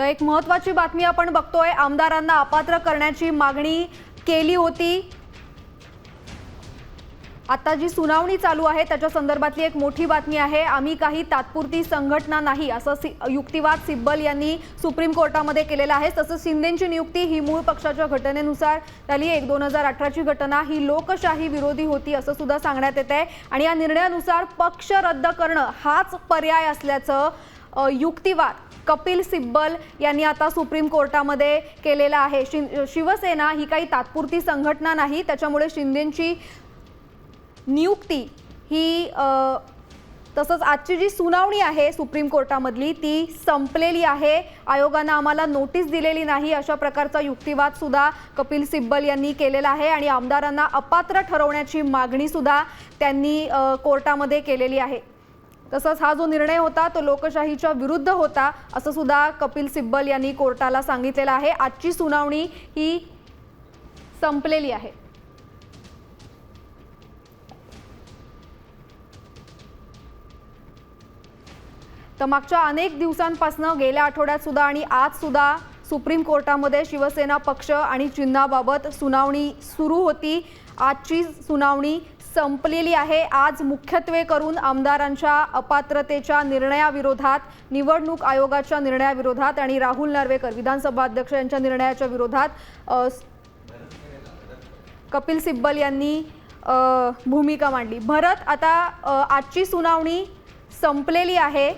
तर एक महत्त्वाची बातमी आपण बघतोय, आमदारांना अपात्र करण्याची मागणी केली होती। आता जी सुनावणी चालू आहे त्याच्या संदर्भातली एक मोठी बातमी आहे। आम्ही काही तात्पुरती संघटना नाही असं युक्तिवाद सिब्बल यांनी सुप्रीम कोर्टामध्ये केलेला आहे। तसंच शिंदेंची नियुक्ती ही मूळ पक्षाच्या घटनेनुसार झाली आहे। 2018ची घटना ही लोकशाही विरोधी होती असं सुद्धा सांगण्यात येत आहे आणि या निर्णयानुसार पक्ष रद्द करणं हाच पर्याय असल्याचं युक्तिवाद कपिल सिब्बल यांनी आता सुप्रीम कोर्टामध्ये केलेला आहे। शिवसेना ही काही तात्पुरती संघटना नाही, त्याच्यामुळे शिंदेंची नियुक्ती ही तसंच आजची जी सुनावणी आहे सुप्रीम कोर्टामधली ती संपलेली आहे। आयोगाने आम्हाला नोटीस दिलेली नाही अशा प्रकारचा युक्तिवाद सुद्धा कपिल सिब्बल यांनी केलेला आहे आणि आमदारांना अपात्र ठरवण्याची मागणी सुद्धा त्यांनी कोर्टामध्ये केलेली आहे। तसंच हा जो निर्णय होता तो लोकशाहीच्या विरुद्ध होता असं सुद्धा कपिल सिब्बल यांनी कोर्टाला सांगितलेलं आहे। आजची सुनावणी ही संपलेली आहे। तर मागच्या अनेक दिवसांपासून गेल्या आठवड्यात सुद्धा आणि आज सुद्धा सुप्रीम कोर्टामध्ये शिवसेना पक्ष आणि चिन्हाबाबत सुनावणी सुरू होती। आजची सुनावणी संपलेली आहे। आज मुख्यत्वे करून आमदारांच्या अपात्रतेच्या निर्णयाविरोधात, निवडणूक आयोगाच्या निर्णयाविरोधात आणि राहुल नार्वेकर विधानसभा अध्यक्ष यांच्या निर्णयाच्या विरोधात कपिल सिब्बल यांनी भूमिका मांडली। भरत, आता आजची सुनावणी संपलेली आहे।